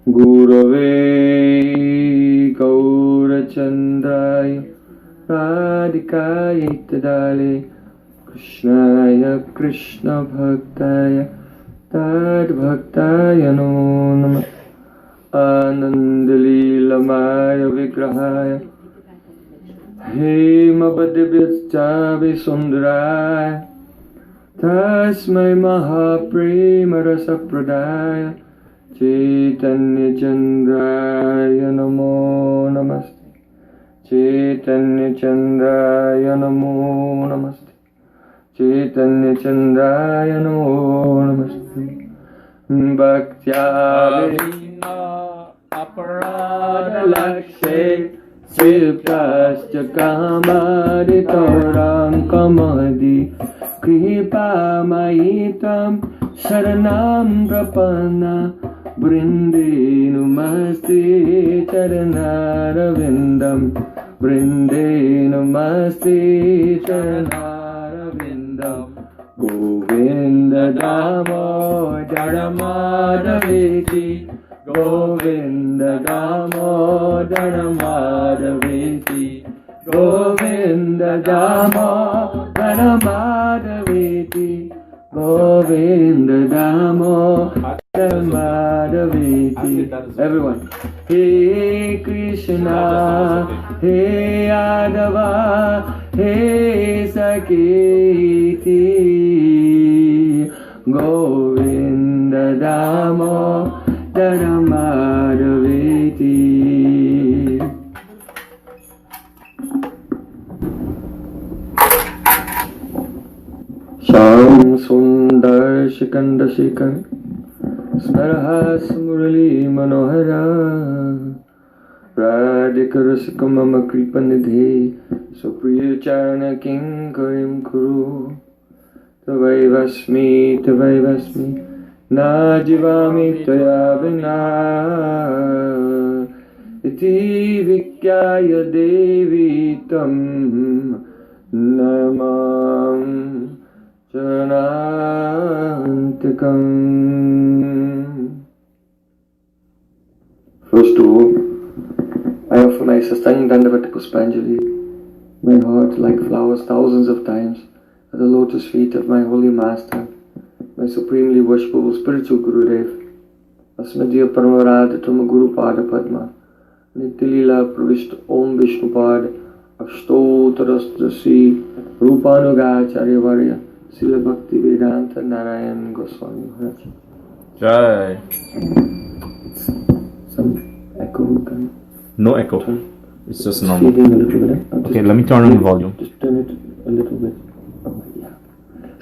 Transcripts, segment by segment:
Gurave Gaurachandraya Radhikaya Tadale Krishnaya Krishna Bhaktaya Tad Bhaktaya Namo Namah Anandalilamaya Vigrahaya Hemabadibhyachavi Sundaraya Tasmai Mahaprema Rasa Pradaya Chaitanya Chandraya Namo Namaste Chaitanya Chandraya Namo Namaste Chaitanya Chandraya Namo Namaste Bhaktya Vina Aparada Lakshe Siptascha Kamaditoram Kamadi Kripa Maitam Sharanam Prapana Brinde Namaste Charanaravindam Brinde Namaste Charanaravindam Govinda Damodara Madhaveti Govinda Damodara Madhaveti Govinda Damodara Madhaveti Govinda Damodara Madhaveti. Everyone. Hey Krishna, Hey Adava, Hey Saketi, Govinda Damodara Madhaveti. Sham Sundar Shikanda Shikar Smarahas Murali Manohara Radhikarasika Mama Kripanidhi Supriya Charana Kinkarim Kuru Tavaivasmi Na Jivami Taya Vina Iti Vikyaya Devi Tam Namam Charanantikam. First of all, I offer my sustaining Dandavati Puspanjali, my heart like flowers thousands of times, at the lotus feet of my holy master, my supremely worshipful spiritual Gurudev, Asmadiya Paramaradha Tuma Guru Pada Padma, Nityalila Pravishta Om Vishnupad, Ashtotarastasri Rupanugacharya Varya, Srila Bhakti Vedanta Narayan Goswami Maharaj. Jai. Some echo. No echo. It's just Feeding normal. a little bit. Okay, let me turn on the volume. Just turn it a little bit. Oh, yeah.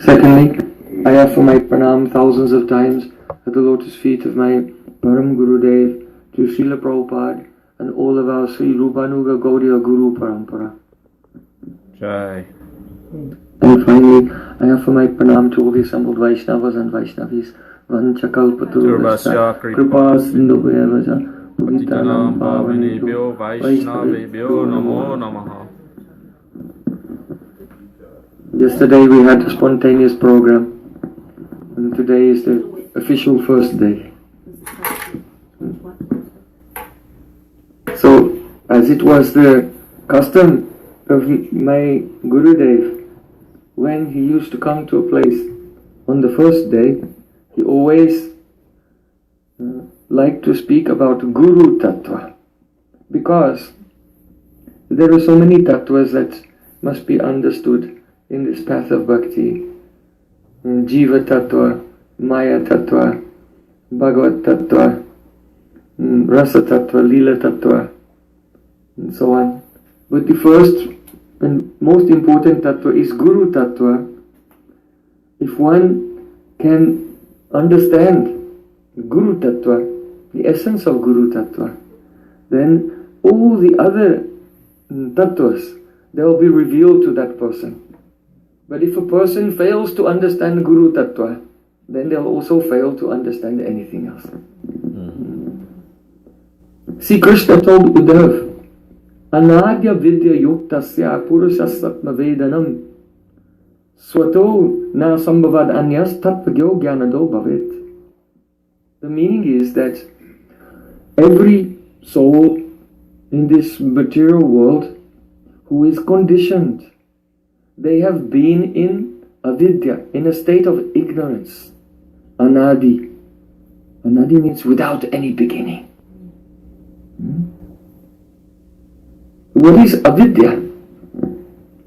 Secondly, I offer my pranam thousands of times at the lotus feet of my Param Gurudev, to Srila Prabhupada, and all of our Sri Rupanuga Gaudiya Guru Parampara. Jai. And finally, I offer my pranam to all the assembled Vaishnavas and Vaishnavis. Vanchakalpaturvasya Kripa Sindhubhyavaja Putitanam Pavanebhyo Vaishnavebhyo Namo Namaha. Yesterday we had a spontaneous program, and today is the official first day. So, as it was the custom of my Gurudev, when he used to come to a place on the first day, he always liked to speak about Guru Tattva, because there are so many tattvas that must be understood in this path of bhakti. Jiva Tattva, Maya Tattva, Bhagavat Tattva, Rasa Tattva, Lila Tattva, and so on. But the first and most important Tattva is Guru Tattva. If one can understand Guru Tattva, the essence of Guru Tattva, then all the other Tattvas, they will be revealed to that person. But if a person fails to understand Guru Tattva, then they'll also fail to understand anything else. See, Krishna told Uddhav, Anadya vidya yuktasya purushasatma vedanam swato na sambhavad anyas tattvagyo jnanado bhavet. The meaning is that every soul in this material world who is conditioned, they have been in avidya, in a state of ignorance. Anadi. Anadi means without any beginning. What is avidya?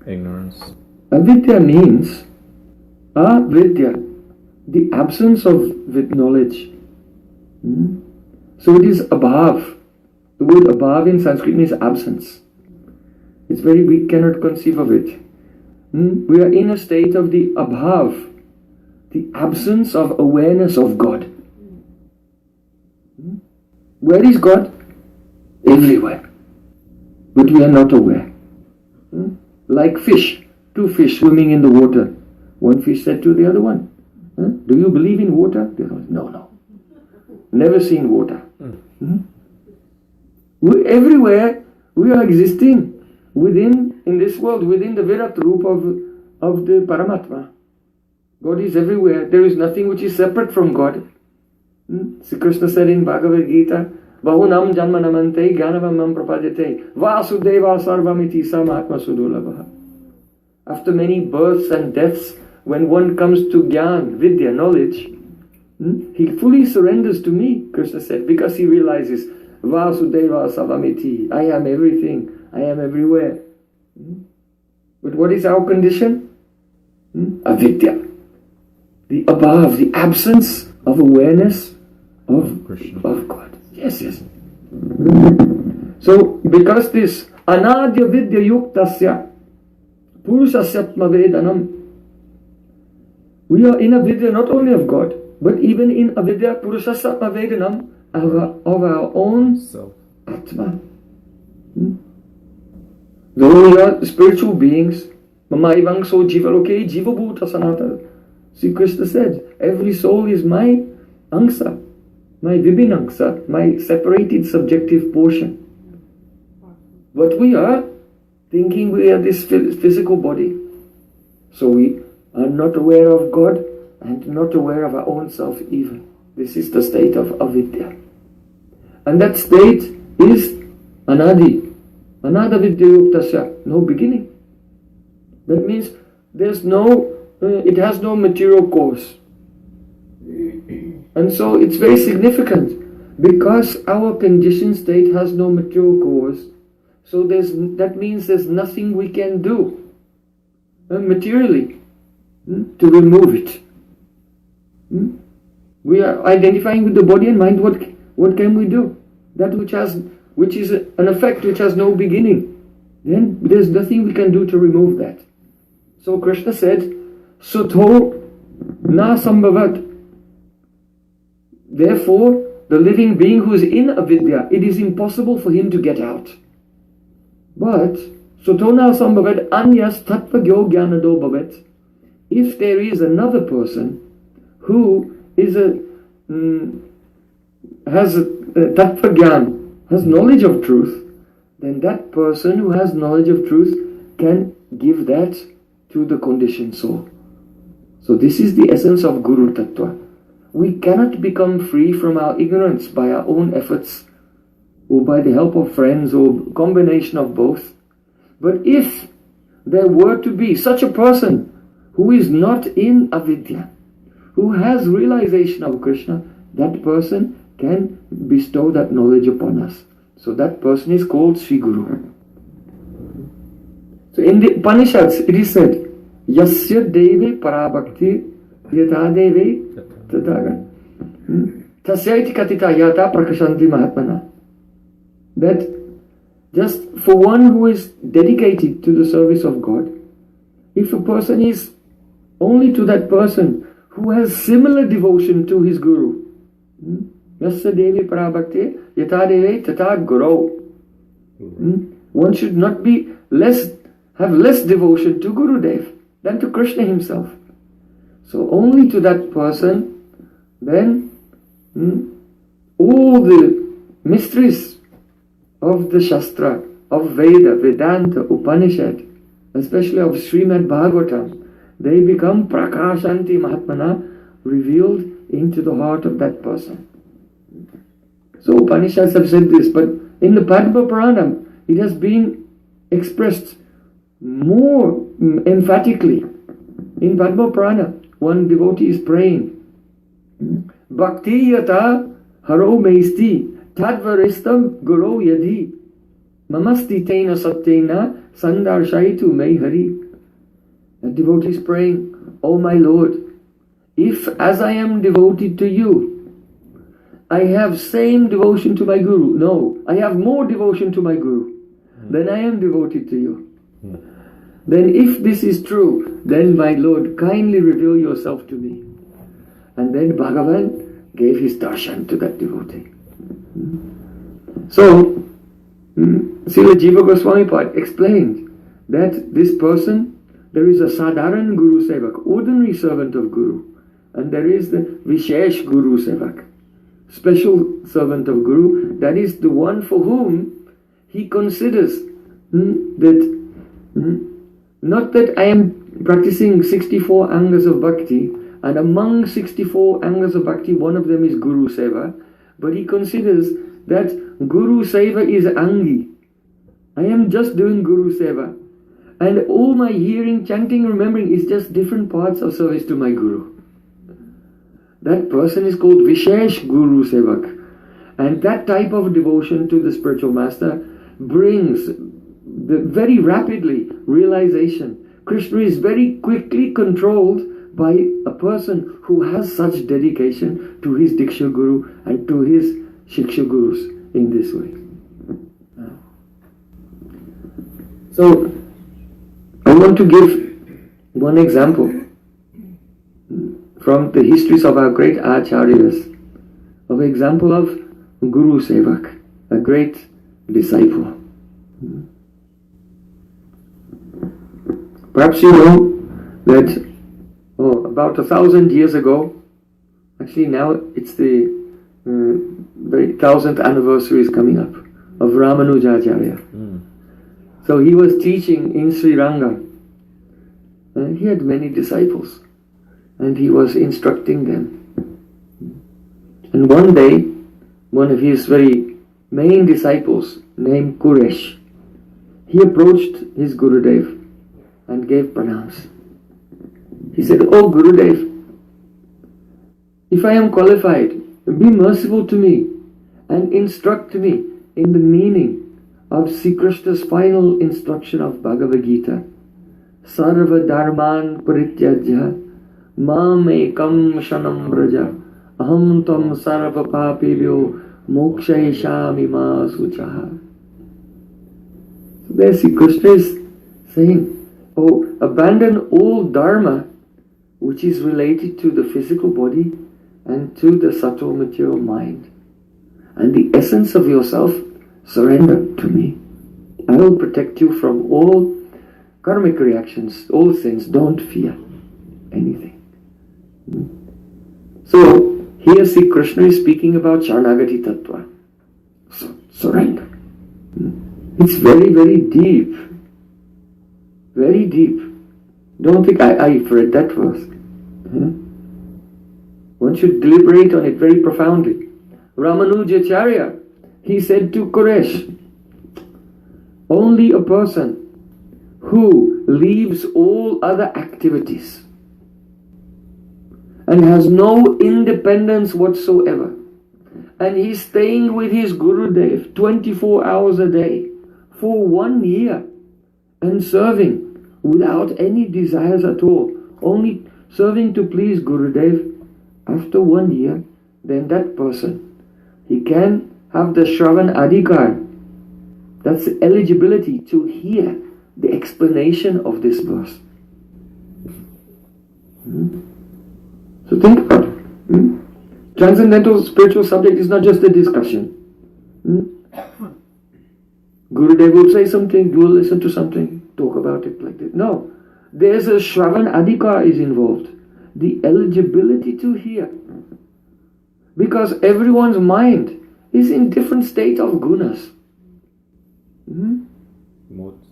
Ignorance. Avidya means avidya, the absence of knowledge. So it is abhav. The word abhav in Sanskrit means absence. It's we cannot conceive of it. We are in a state of the abhav, the absence of awareness of God. Where is God? Everywhere. But we are not aware. Like fish, two fish swimming in the water. One fish said to the other one, do you believe in water? The other one, no. Never seen water. Everywhere we are existing in this world, within the Virat Roop of the Paramatma. God is everywhere. There is nothing which is separate from God. Sri Krishna said in Bhagavad Gita, Bahunam janma namante jnanavamam prapadete vasudeva sarvamiti samatma sudulabha. After many births and deaths, when one comes to jnana, vidya, knowledge, he fully surrenders to me, Krishna said, because he realizes Vasudeva Savamiti, I am everything, I am everywhere. But what is our condition? Avidya. The above, the absence of awareness of God. Yes. So, because this Anadya Vidya Yuktasya Purusasyatma Vedanam, we are in a vidya not only of God, but even in avidya Purusasyatma Vedanam of our own self. Atma. Though we are spiritual beings, Mamaivang so jivaloke jivabhuta sanata. Sri Krishna said, every soul is my angsa, my vibhinangsa, my separated subjective portion. But we are thinking we are this physical body. So we are not aware of God and not aware of our own self even. This is the state of avidya. And that state is anadi. Anada vidya yuktasya, no beginning. That means it has no material cause. And so it's very significant because our conditioned state has no material cause. So that means there's nothing we can do materially to remove it. We are identifying with the body and mind. What can we do? That which is an effect which has no beginning. Then there's nothing we can do to remove that. So Krishna said, Sutho na sambhavat. Therefore, the living being who is in avidya, it is impossible for him to get out. But Sutho na sambhavat anyas tattvagyo jnanado bhavet. If there is another person who is has tattva gyan, has knowledge of truth, then that person who has knowledge of truth can give that to the conditioned soul. So this is the essence of Guru Tattva. We cannot become free from our ignorance by our own efforts or by the help of friends or combination of both. But if there were to be such a person who is not in avidya, who has realization of Krishna, that person can bestow that knowledge upon us. So that person is called Sri Guru. So in the Upanishads it is said, Yasya deve parabhakti yata deve tataga tasyaiti katita yata prakashanti mahatmana. That just for one who is dedicated to the service of God, if a person is only to that person who has similar devotion to his Guru, Yasya devi parabhakti yata deve tata guru. One should not be have less devotion to Gurudev than to Krishna himself. So only to that person, then all the mysteries of the Shastra, of Veda, Vedanta, Upanishad, especially of Srimad Bhagavatam, they become prakashanti mahatmana, revealed into the heart of that person. So Upanishads have said this, but in the Padma Purana, it has been expressed more emphatically. In Padma Purana, one devotee is praying, Bhakti yata haro meisti tadvaristam guru yadhi mamasti tena satyena sandarshaitu me hari. The devotee is praying, Oh my Lord, if as I am devoted to you, I have same devotion to my Guru. No, I have more devotion to my Guru than I am devoted to you. Then if this is true, then my Lord, kindly reveal yourself to me. And then Bhagavan gave his darshan to that devotee. So, Srila Jiva Goswami Pad explained that this person, there is a Sadharan Guru Sevak, ordinary servant of Guru, and there is the Vishesh Guru Sevak, special servant of Guru, that is the one for whom he considers that not that I am practicing 64 angas of bhakti, and among 64 angas of bhakti, one of them is Guru Seva, but he considers that Guru Seva is Angi. I am just doing Guru Seva, and all my hearing, chanting, remembering is just different parts of service to my Guru. That person is called Vishesh Guru Sevak, and that type of devotion to the spiritual master brings very rapidly realization. Krishna is very quickly controlled by a person who has such dedication to his Diksha Guru and to his Shiksha Gurus in this way. So, I want to give one example from the histories of our great Acharyas, of example of Guru Sevak, a great disciple. Perhaps you know that about 1,000 years ago, actually now it's the 1000th anniversary is coming up of Ramanujacharya. So he was teaching in Sri Ranga, and he had many disciples, and he was instructing them. And one day, one of his very main disciples named Kuresh, he approached his Gurudev and gave pranams. He said, Oh Gurudev, if I am qualified, be merciful to me and instruct me in the meaning of Sri Krishna's final instruction of Bhagavad Gita. Sarva dharman parityajya mam ekam shanam braja aham tam sarva papibhyo mokshayishami ma suchaha. So there Sri Krishna is saying, oh, abandon all dharma which is related to the physical body and to the subtle material mind, and the essence of yourself surrender to me. I will protect you from all karmic reactions, all sins. Don't fear anything. So here Sri Krishna is speaking about Sharanagati Tattva. So, surrender. It's very, very deep. Very deep. Don't think I've read that verse. One should deliberate on it very profoundly. Ramanujacharya, he said to Kuresh, only a person who leaves all other activities and has no independence whatsoever, and he's staying with his Gurudev 24 hours a day for 1 year and serving without any desires at all, only serving to please Gurudev, after 1 year, then that person, he can have the Shravan Adhikar. That's the eligibility to hear the explanation of this verse. So think about it. Transcendental spiritual subject is not just a discussion. Gurudev will say something, you will listen to something, talk about it like that. No, there's a Shravan Adhikar is involved. The eligibility to hear. Because everyone's mind is in different state of gunas. Modes.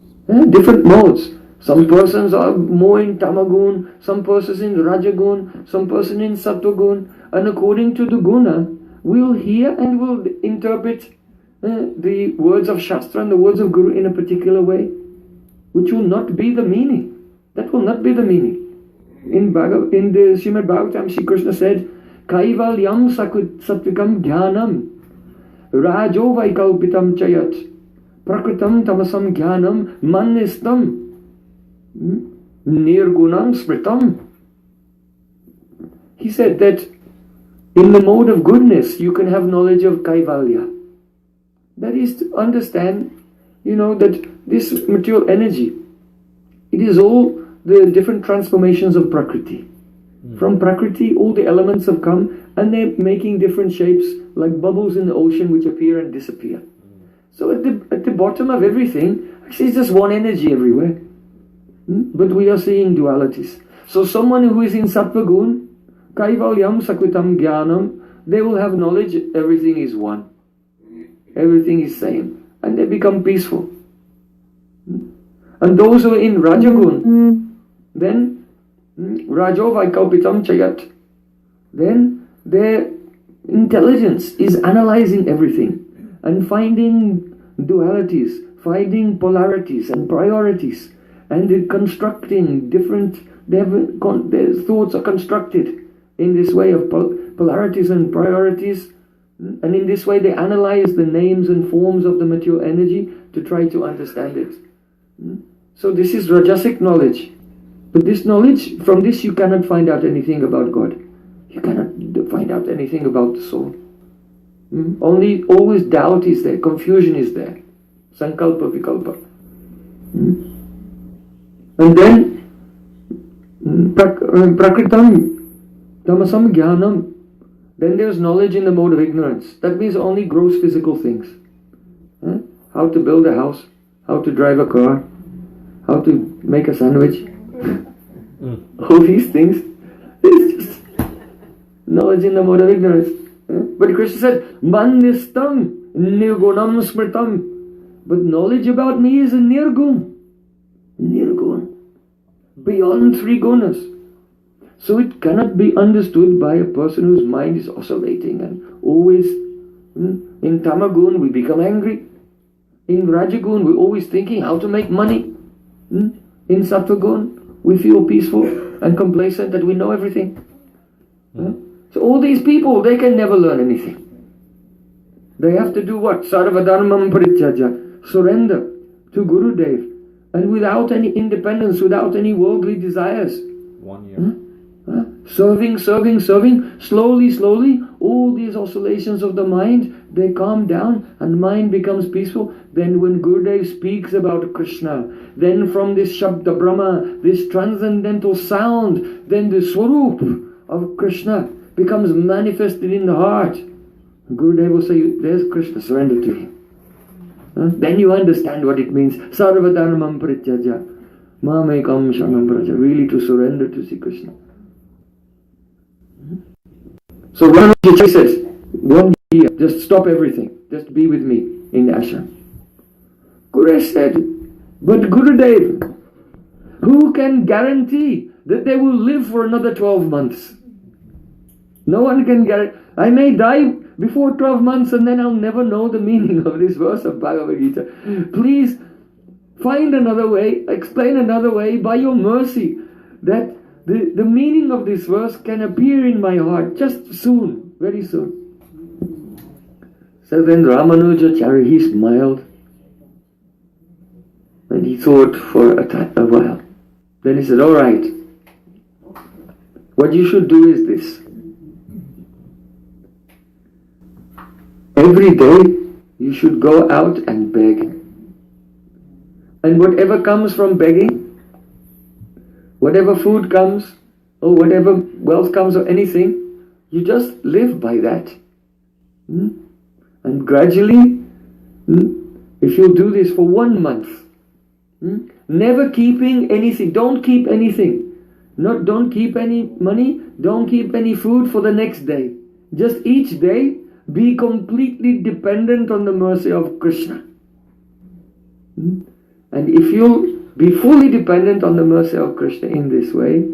Different modes. Some persons are more in tamagun, some persons in rajagun, some person in sattvagun, and according to the guna, will hear and will interpret the words of Shastra and the words of Guru in a particular way, which will not be the meaning. That will not be the meaning. In the Srimad Bhagavatam, Shri Krishna said, Kaivalyam satvikam jnanam rajo vaikalpitam chayat prakritam tamasam jnanam manistam nirgunam smritam. He said that in the mode of goodness you can have knowledge of Kaivalya. That is to understand, that this material energy, it is all the different transformations of Prakriti. From Prakriti, all the elements have come and they're making different shapes like bubbles in the ocean which appear and disappear. So at the bottom of everything, actually it's just one energy everywhere. But we are seeing dualities. So someone who is in Sattva Gun, Kaivalyam Sakvitam Jnanam, they will have knowledge everything is one. Everything is same. And they become peaceful. And those who are in Rajagun, then Rajo Vaikalpitam Chayat, then their intelligence is analyzing everything and finding dualities, finding polarities and priorities, and constructing different, their thoughts are constructed in this way of polarities and priorities, and in this way they analyze the names and forms of the material energy to try to understand it. So this is Rajasic knowledge. But this knowledge, from this you cannot find out anything about God. You cannot find out anything about the soul. Only, always doubt is there, confusion is there. Sankalpa, Vikalpa. And then, Prakritam, Tamasam Jnanam. Then there's knowledge in the mode of ignorance. That means only gross physical things. How to build a house, how to drive a car, how to make a sandwich. All these things, it's just knowledge in the mode of ignorance. But Krishna said, Manistam nirgunam smritam. But knowledge about me is a nirgun. Nirgun. Beyond three gunas. So it cannot be understood by a person whose mind is oscillating and always, in Tamagun we become angry. In Rajagun we're always thinking how to make money. In Sattvagun we feel peaceful and complacent that we know everything. So all these people, they can never learn anything. They have to do what? Sarvadharmam parityaja. Surrender to Guru Dev. And without any independence, without any worldly desires. 1 year. Serving. Slowly, all these oscillations of the mind, they calm down and mind becomes peaceful. Then when Gurudev speaks about Krishna, then from this Shabda Brahma, this transcendental sound, then the Swarup of Krishna becomes manifested in the heart. Gurudev will say, there's Krishna, surrender to him. Then you understand what it means. Sarvadharmam parityaja. Mamekam sharanam praja. Really to surrender to Sri Krishna. So one of the says, 1 year, just stop everything. Just be with me in the ashram. Gurudev said, but Gurudev, who can guarantee that they will live for another 12 months? No one can guarantee. I may die before 12 months and then I'll never know the meaning of this verse of Bhagavad Gita. Please find another way, explain another way by your mercy that the meaning of this verse can appear in my heart just soon, very soon. So then Ramanujacharya, he smiled and he thought for a while. Then he said, all right, what you should do is this. Every day you should go out and beg. And whatever comes from begging, whatever food comes, or whatever wealth comes or anything, you just live by that. And gradually, if you do this for 1 month, never keeping anything, don't keep anything. Don't keep any money, don't keep any food for the next day. Just each day, be completely dependent on the mercy of Krishna. And if you be fully dependent on the mercy of Krishna in this way,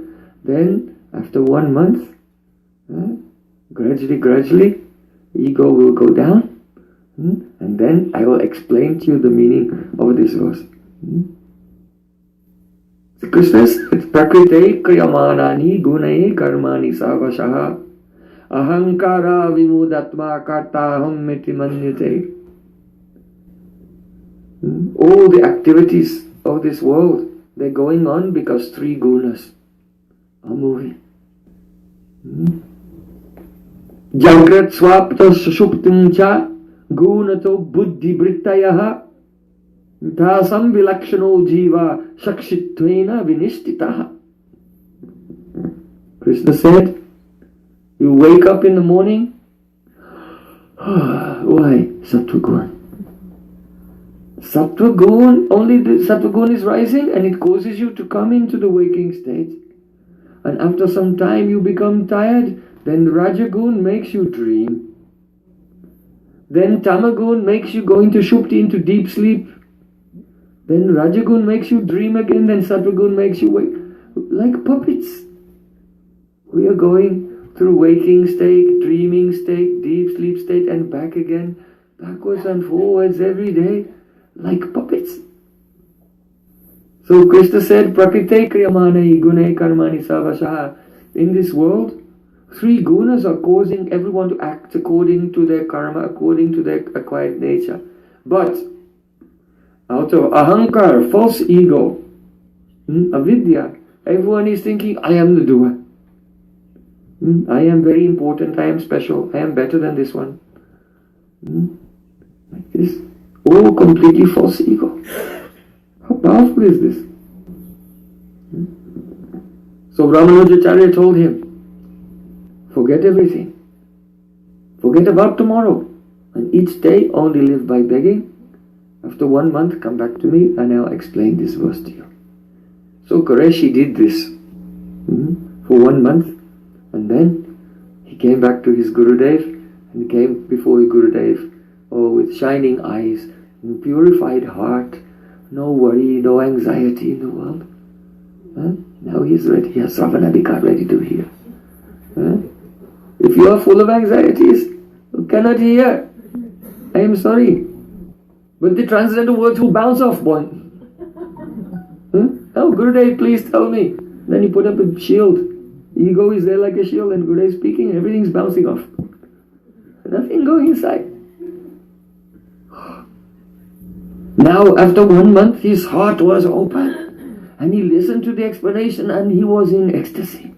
then after 1 month, gradually, ego will go down. And then I will explain to you the meaning of this verse. So Krishna says, Prakrite kriyamanani gunai karmani savashaha ahankara vimudatma kartaham miti manyate. All the activities of this world, they're going on because three gunas are moving. Jagrat swapta sushuptim cha gunato buddhi brittayaha tasam vilakshano jiva shakshittvena vinishtitaha. Krishna said, you wake up in the morning, why? Sattva-gun. Sattva-gun, only the Sattva-gun is rising and it causes you to come into the waking state. And after some time you become tired, then Rajagun makes you dream. Then Tamagun makes you go into Shupti, into deep sleep. Then Rajagun makes you dream again, then Sattva-gun makes you wake. Like puppets. We are going through waking state, dreaming state, deep sleep state and back again, backwards and forwards every day, like puppets. So Krishna said, Prakrite kriyamani gunai karmani savashaha. In this world, three gunas are causing everyone to act according to their karma, according to their acquired nature. But out of ahankar, false ego, avidya, everyone is thinking, I am the doer. I am very important, I am special, I am better than this one. Like this. All completely false ego. How powerful is this? So Ramanujacharya told him, forget everything. Forget about tomorrow. And each day only live by begging. After 1 month, come back to me and I'll explain this verse to you. So Qureshi did this for 1 month. And then he came back to his Gurudev and he came before his Gurudev with shining eyes and purified heart. No worry, no anxiety in the world. Now he is ready. He has Sravanadika ready to hear. If you are full of anxieties, you cannot hear. I am sorry. But the transcendental words will bounce off one. Oh, Gurudev, please tell me. Then he put up a shield. Ego is there like a shield and Gurudev is speaking and everything's bouncing off. Nothing going inside. Now, after 1 month, his heart was open. And he listened to the explanation and he was in ecstasy.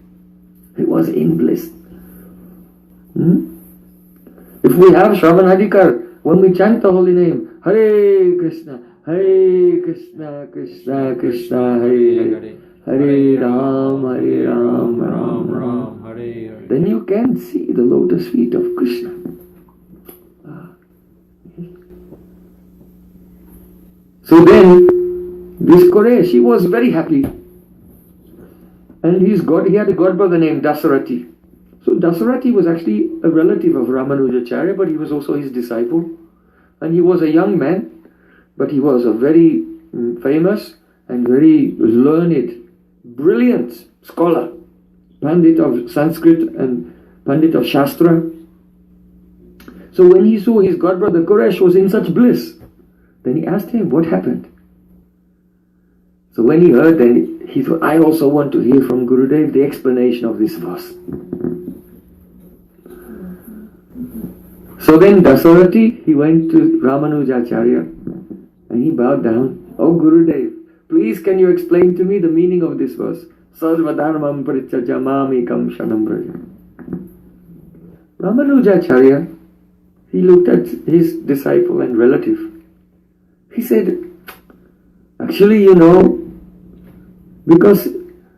He was in bliss. If we have Shravanadikar, when we chant the holy name, Hare Krishna, Krishna Krishna, Hare Hare, Hare Ram, Ram Ram, Hare Hare, then you can see the lotus feet of Krishna. So then, this Quresh, he was very happy. And he had a godbrother named Dasarati. So Dasarati was actually a relative of Ramanujacharya, but he was also his disciple. And he was a young man, but he was a very famous and very learned, brilliant scholar, Pandit of Sanskrit and Pandit of Shastra. So when he saw his godbrother Quresh was in such bliss, then he asked him, what happened? So when he heard, then he thought, I also want to hear from Gurudev the explanation of this verse. So then Dasarati, he went to Ramanujacharya and he bowed down. Oh Gurudev, please can you explain to me the meaning of this verse? Sarvadharmam parityajamamikam shanam braja. Ramanujacharya, he looked at his disciple and relative. He said, actually, because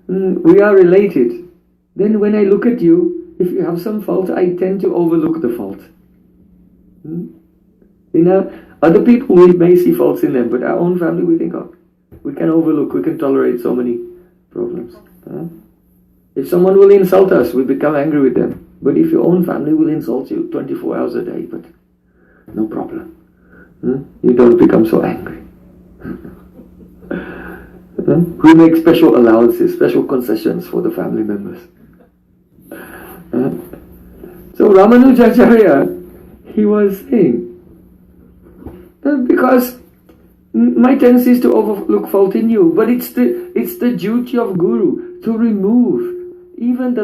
we are related, then when I look at you, if you have some fault, I tend to overlook the fault. Other people, we may see faults in them, but our own family, we think, we can overlook, we can tolerate so many problems. If someone will insult us, we become angry with them. But if your own family will insult you 24 hours a day, but no problem. You don't become so angry. We make special allowances, special concessions for the family members. So Ramanujacharya, he was saying. Because my tendency is to overlook fault in you, but it's the duty of Guru to remove even the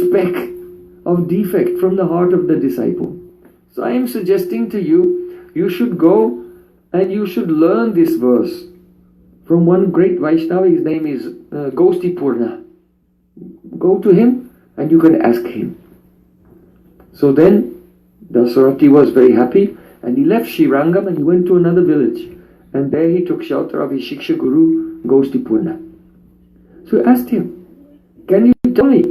speck of defect from the heart of the disciple. So I am suggesting to you, you should go and you should learn this verse from one great Vaishnava. His name is Gostipurna. Go to him and you can ask him. So then Dasarati was very happy, and he left Srirangam and he went to another village, and there he took shelter of his Shiksha Guru Gostipurna. So he asked him, can you tell me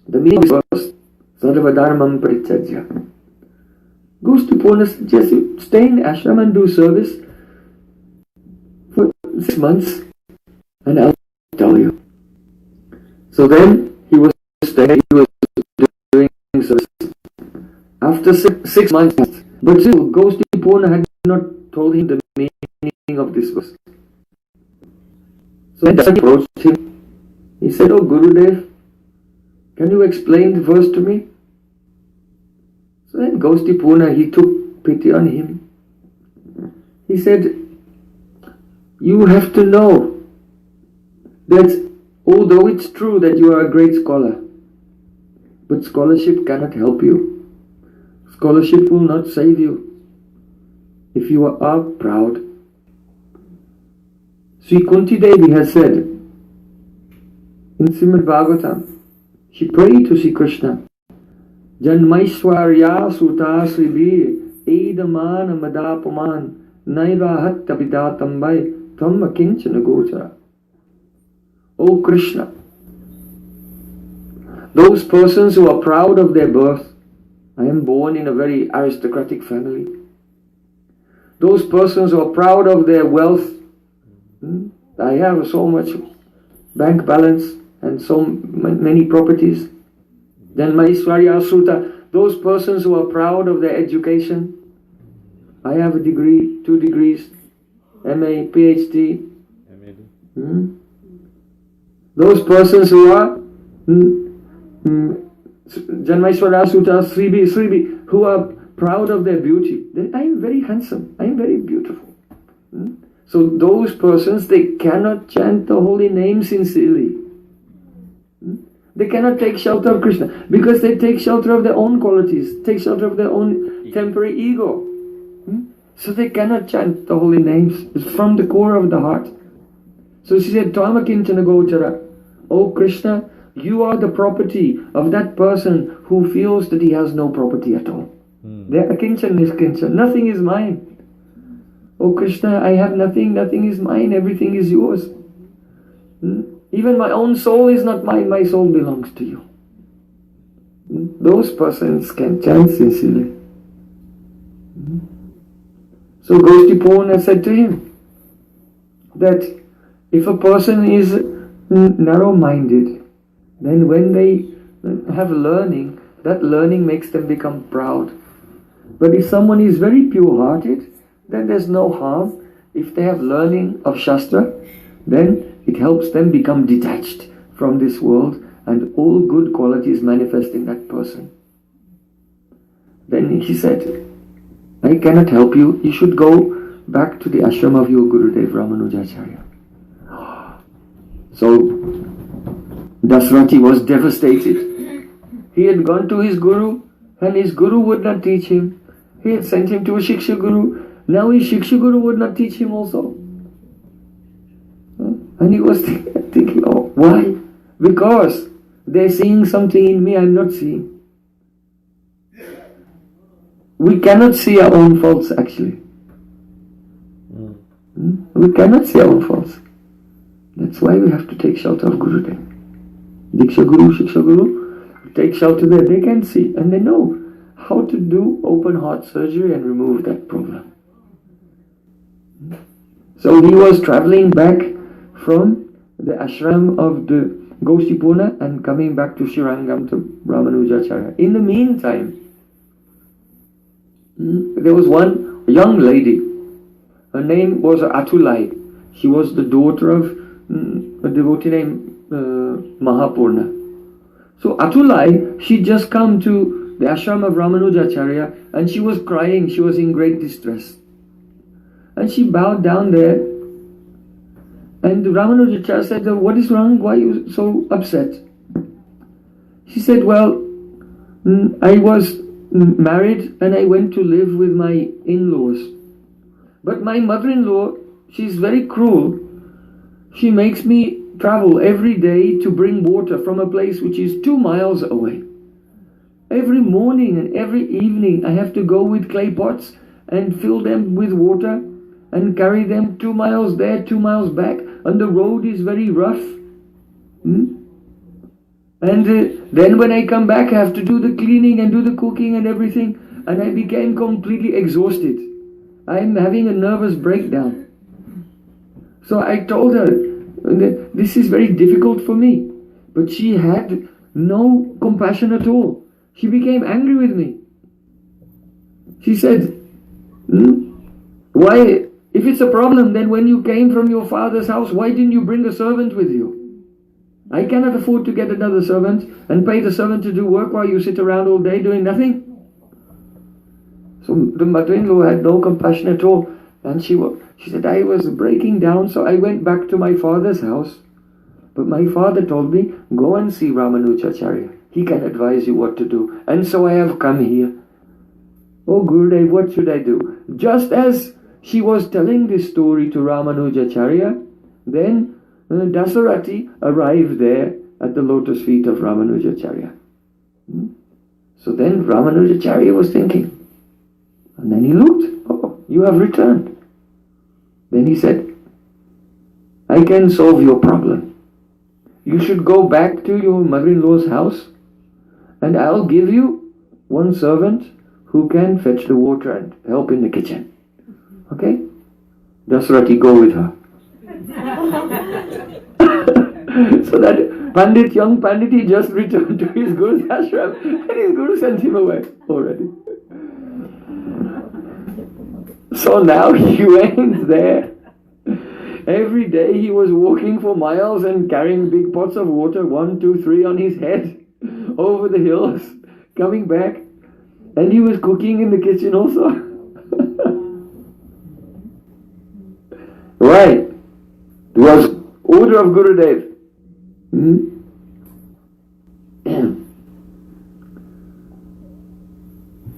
the meaning of this verse? Sarvadharmam Parityajya. Gostipurna suggested, stay in ashram and do service for 6 months and I'll tell you. So then he was staying, he was doing service. After 6 months, but still Gostipurna had not told him the meaning of this verse. So then he approached him. He said, "Oh Gurudev, can you explain the verse to me?" So then Gostipurna, he took pity on him. He said, "You have to know that although it's true that you are a great scholar, but scholarship cannot help you. Scholarship will not save you if you are proud." Sri Kunti Devi has said in Srimad Bhagavatam, she prayed to Sri Krishna, Janmaishwarya Suta Sribi Edaman Madapaman Naivahat Tabidatambai Tam Akinchana Gochara. O Krishna, those persons who are proud of their birth, I am born in a very aristocratic family. Those persons who are proud of their wealth, I have so much bank balance and so many properties. Then Maishwarya Sruta, those persons who are proud of their education, I have a degree, 2 degrees, MA, PhD. Those persons who are Janmaishwarya Sutta, Sribi, who are proud of their beauty. I am very handsome, I am very beautiful. So those persons, they cannot chant the holy name sincerely. They cannot take shelter of Krishna because they take shelter of their own qualities, take shelter of their own temporary ego. So they cannot chant the holy names. It's from the core of the heart. So she said, Tvama Kinchana Gochara. O Krishna, you are the property of that person who feels that he has no property at all. Their Akinchan Niskinchan, nothing is mine. O Krishna, I have nothing, nothing is mine, everything is yours. Even my own soul is not mine, my soul belongs to you. Those persons can chant sincerely. So Gostipurna said to him that if a person is narrow-minded, then when they have learning, that learning makes them become proud. But if someone is very pure-hearted, then there's no harm. If they have learning of Shastra, then it helps them become detached from this world and all good qualities manifest in that person. Then he said, I cannot help you. You should go back to the ashram of your Gurudev Ramanujacharya. So Dasrati was devastated. He had gone to his Guru and his Guru would not teach him. He had sent him to a Shiksha Guru. Now his Shiksha Guru would not teach him also. And he was thinking, oh, why? Because they're seeing something in me I'm not seeing. We cannot see our own faults actually. We cannot see our own faults. That's why we have to take shelter of Gurudev. Diksha Guru, Shiksha Guru, take shelter there. They can see and they know how to do open heart surgery and remove that problem. So he was traveling back from the ashram of the Gostipurna and coming back to Srirangam to Ramanujacharya. In the meantime, there was one young lady. Her name was Atulai. She was the daughter of a devotee named Mahapurna. So Atulai, she just come to the ashram of Ramanujacharya, and she was crying, she was in great distress. And she bowed down there, and Ramanujacharya said, "What is wrong? Why are you so upset?" She said, "Well, I was married and I went to live with my in-laws. But my mother-in-law, she's very cruel. She makes me travel every day to bring water from a place which is 2 miles away. Every morning and every evening I have to go with clay pots and fill them with water and carry them 2 miles there, 2 miles back, and the road is very rough. And then when I come back, I have to do the cleaning and do the cooking and everything, and I became completely exhausted. I'm having a nervous breakdown." So I told her, "This is very difficult for me." But she had no compassion at all. She became angry with me. She said, "Why, if it's a problem, then when you came from your father's house, why didn't you bring a servant with you? I cannot afford to get another servant and pay the servant to do work while you sit around all day doing nothing." So the mother-in-law had no compassion at all, and she said, "I was breaking down, so I went back to my father's house. But my father told me, go and see Ramanujacharya. He can advise you what to do. And so I have come here." "Oh Gurudev, what should I do?" Just as she was telling this story to Ramanujacharya, then Dasarati arrived there at the lotus feet of Ramanujacharya. So then Ramanujacharya was thinking, and then he looked, "Oh, you have returned." Then he said, "I can solve your problem. You should go back to your mother-in-law's house, and I'll give you one servant who can fetch the water and help in the kitchen. Okay? Dasarati, go with her." So that young Pandit, he just returned to his Guru's ashram, and his Guru sent him away already. So now he went there. Every day he was walking for miles and carrying big pots of water, 1, 2, 3 on his head, over the hills, coming back. And he was cooking in the kitchen also. Right. It was order of Gurudev.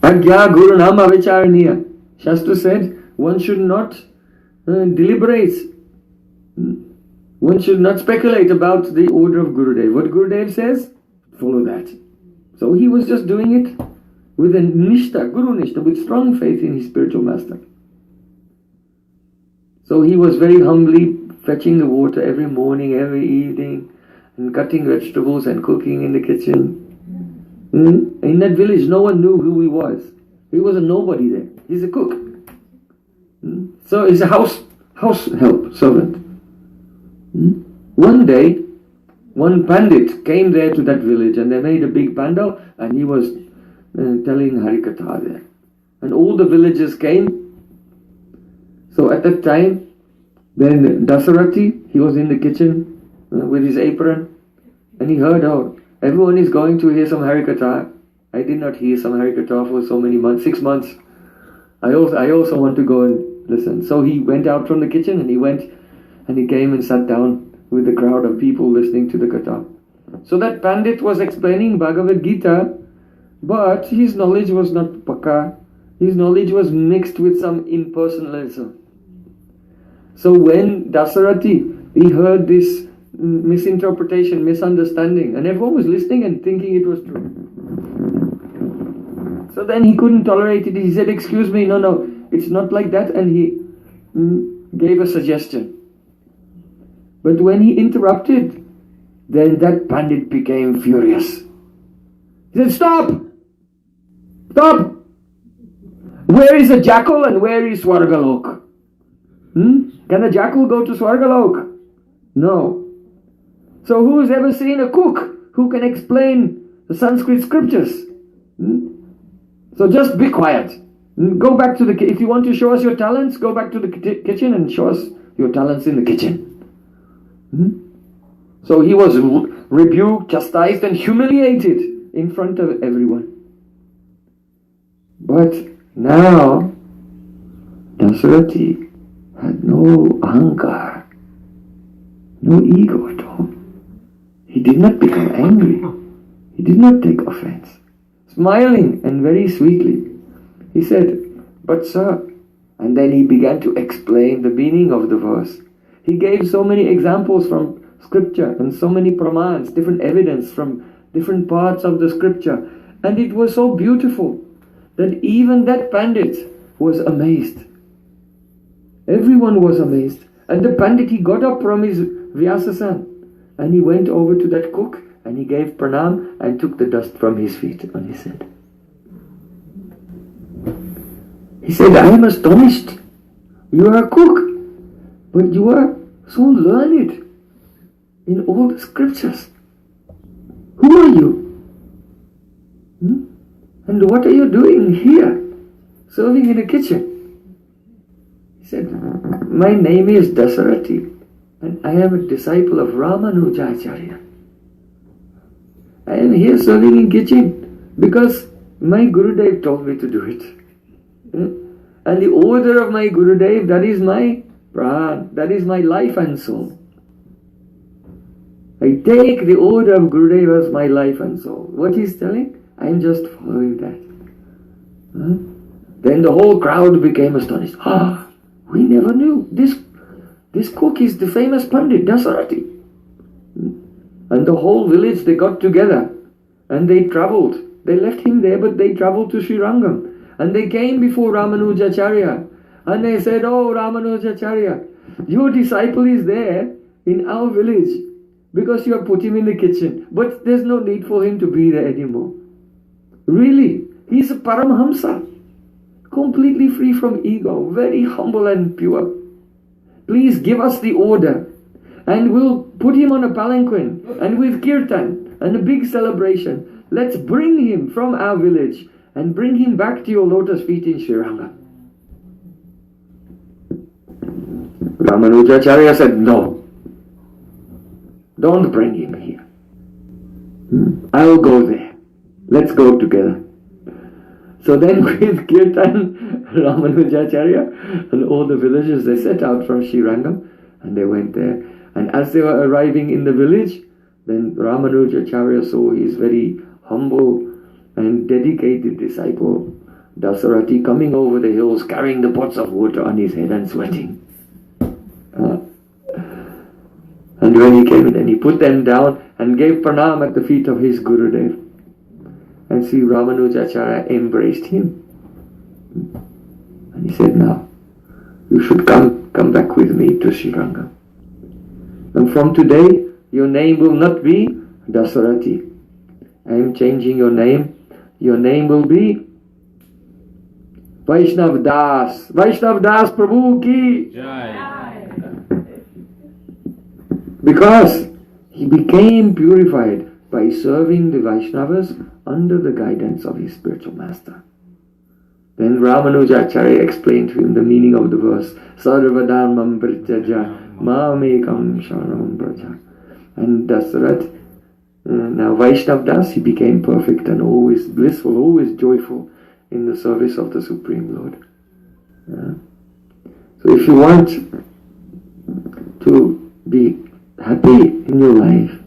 Agya Guru Nama Vicharaniya. Shastra said one should not deliberate. One should not speculate about the order of Gurudev. What Gurudev says, follow that. So he was just doing it with a nishta, Guru nishta, with strong faith in his spiritual master. So he was very humbly fetching the water every morning, every evening, and cutting vegetables and cooking in the kitchen. In that village, no one knew who he was. He was a nobody there. He's a cook. So he's a house help, servant. One day, one pandit came there to that village, and they made a big pandal, and he was telling Harikatha there. And all the villagers came. So at that time, then Dasarati, he was in the kitchen with his apron, and he heard, oh, everyone is going to hear some Harikatha. I did not hear some Harikatha for so many months, 6 months. I also want to go and listen. So he went out from the kitchen, and he came and sat down with the crowd of people listening to the Katha. So that Pandit was explaining Bhagavad Gita, but his knowledge was not pakka. His knowledge was mixed with some impersonalism. So when Dasarati, he heard this misinterpretation, misunderstanding, and everyone was listening and thinking it was true. So then he couldn't tolerate it. He said, excuse me, no, it's not like that, and he gave a suggestion. But when he interrupted, then that Pandit became furious. He said, Stop! Where is a jackal and where is Swargalok? Can a jackal go to Swargalok? No. So who's ever seen a cook who can explain the Sanskrit scriptures? So just be quiet. Go back to if you want to show us your talents, go back to the kitchen and show us your talents in the kitchen. So he was rebuked, chastised and humiliated in front of everyone. But now, Dasarati had no ahankar, no ego at all. He did not become angry. He did not take offense. Smiling and very sweetly, he said, "But sir," and then he began to explain the meaning of the verse. He gave so many examples from scripture and so many pramans, different evidence from different parts of the scripture. And it was so beautiful that even that Pandit was amazed. Everyone was amazed. And the Pandit, he got up from his Vyasasan and he went over to that cook and he gave pranam and took the dust from his feet on his head. He said, "I am astonished. You are a cook, but you are so learned in all the scriptures. Who are you? And what are you doing here, serving in the kitchen?" He said, "My name is Dasarati and I am a disciple of Ramanujacharya. I am here serving in kitchen because my Gurudev told me to do it. And the order of my Gurudev, that is my pran, that is my life and soul. I take the order of Gurudev as my life and soul. What he's telling, I am just following that." Then the whole crowd became astonished. We never knew. This cook is the famous Pandit, Dasarati. And the whole village, they got together and they travelled. They left him there, but they travelled to Srirangam. And they came before Ramanujacharya and they said, "Oh Ramanujacharya, your disciple is there in our village because you have put him in the kitchen. But there's no need for him to be there anymore. Really, he's a Paramhamsa, completely free from ego, very humble and pure. Please give us the order and we'll put him on a palanquin and with kirtan and a big celebration. Let's bring him from our village and bring him back to your lotus feet in Srirangam." Ramanujacharya said, "No, don't bring him here. I'll go there. Let's go together." So then with Kirtan, Ramanujacharya and all the villagers, they set out from Srirangam and they went there. And as they were arriving in the village, then Ramanujacharya saw his very humble and dedicated disciple Dasarati coming over the hills carrying the pots of water on his head and sweating. And when he came in, then he put them down and gave pranam at the feet of his Gurudev. And Sri Ramanujacharya embraced him. And he said, "Now, you should come back with me to Srirangam. And from today, your name will not be Dasarati. I am changing your name. Your name will be Vaishnav Das. Vaishnav Das Prabhu ki Jai." Because he became purified by serving the Vaishnavas under the guidance of his spiritual master. Then Ramanujacharya explained to him the meaning of the verse, "Sarvadharmam prityaja mamekam sharanam braja." And Dasarath, now Vaishnav Das, he became perfect and always blissful, always joyful in the service of the Supreme Lord. So if you want to be happy in your life,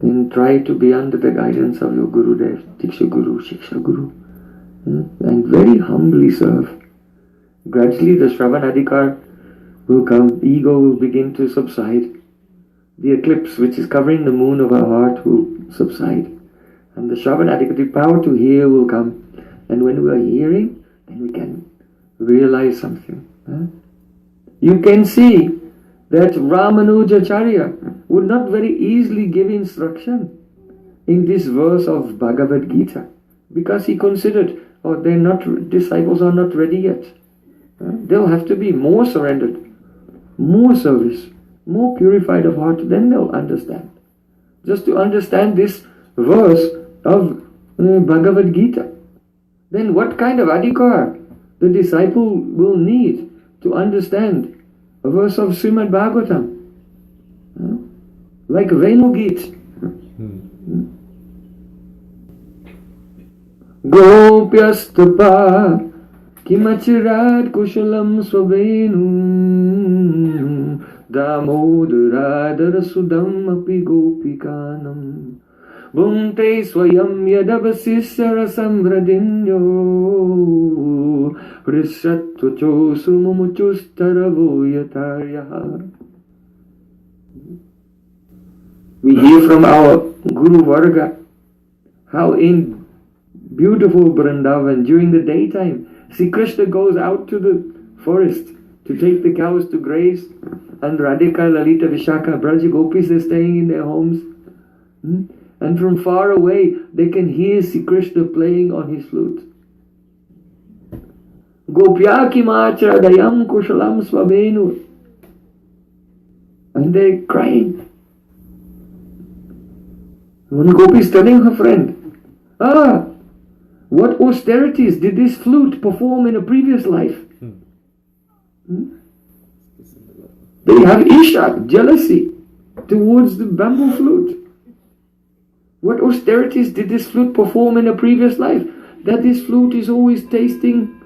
then try to be under the guidance of your Gurudev, Diksha Guru, Shiksha Guru, and very humbly serve. Gradually the Shravanadikar will come, ego will begin to subside. The eclipse which is covering the moon of our heart will subside. And the Shravanadikar, the power to hear will come. And when we are hearing, then we can realize something. You can see that Ramanujacharya would not very easily give instruction in this verse of Bhagavad Gita because he considered, disciples are not ready yet. They'll have to be more surrendered, more service, more purified of heart, then they'll understand. Just to understand this verse of Bhagavad Gita, then what kind of adhikar the disciple will need to understand a verse of Srimad Bhagavatam, like Venugit. Gopyastapa Kimachirat Kushalam Svavenu Damodaradara Sudam Api Gopikanam Bhunte Swayam Yadavasisara Samvradinyo Rishatvacho Sumumuchustaravo Yataryaha. We hear from our Guru Varga how in beautiful Vrindavan during the daytime Sri Krishna goes out to the forest to take the cows to graze, and Radhika, Lalita, Vishaka, Braja Gopis are staying in their homes. And from far away they can hear Sri Krishna playing on his flute. Gopya kimacha dayam kushalam svabenu. And they're crying. One gopi is telling her friend, what austerities did this flute perform in a previous life? They have isha, jealousy, towards the bamboo flute. What austerities did this flute perform in a previous life? That this flute is always tasting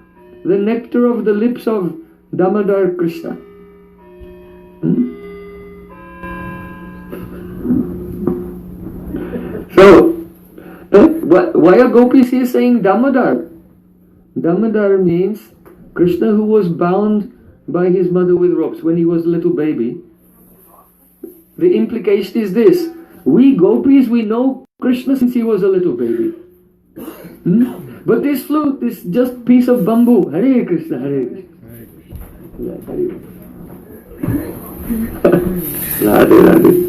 the nectar of the lips of Damodar Krishna. So, why are gopis here saying Damodar? Damodar means Krishna who was bound by his mother with ropes when he was a little baby. The implication is this: we gopis, we know Krishna since he was a little baby. But this flute, this just piece of bamboo, Hare Krishna, Hare Krishna. Yeah, Hare Krishna. Radhe, Radhe.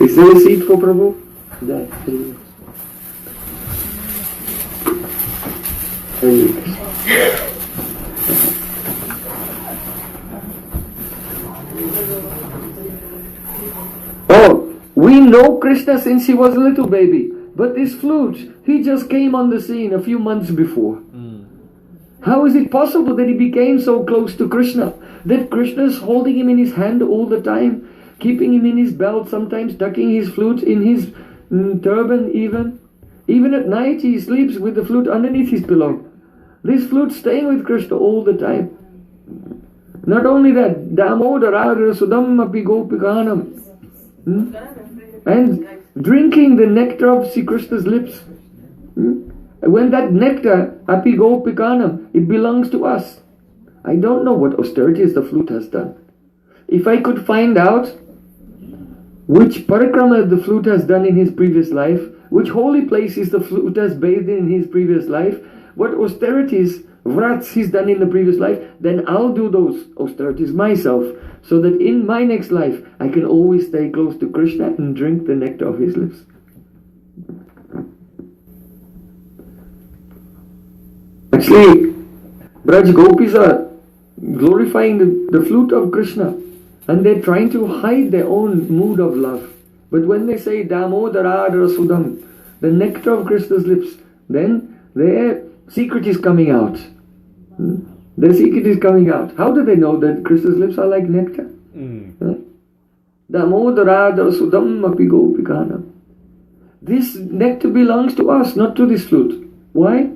Is there a seat for Prabhu? There. Oh, we know Krishna since he was a little baby, but this flute, he just came on the scene a few months before. How is it possible that he became so close to Krishna? That Krishna is holding him in his hand all the time, keeping him in his belt, sometimes tucking his flute in his turban even. Even at night he sleeps with the flute underneath his pillow. This flute staying with Krishna all the time. Not only that, Damodaradara Sudam Api Gopikanam. And drinking the nectar of Sri Krishna's lips. When that nectar, Api Gopikanam, it belongs to us. I don't know what austerities the flute has done. If I could find out which parikrama the flute has done in his previous life, which holy places the flute has bathed in his previous life, what austerities, vrats he's done in the previous life, then I'll do those austerities myself, so that in my next life I can always stay close to Krishna and drink the nectar of his lips. Actually, Braj Gopis are glorifying the flute of Krishna, and they're trying to hide their own mood of love. But when they say Damodaradara Sudam, the nectar of Krishna's lips, then their secret is coming out. Their secret is coming out. How do they know that Krishna's lips are like nectar? Damodaradara Sudam Api Gopikanam. This nectar belongs to us, not to this flute. Why?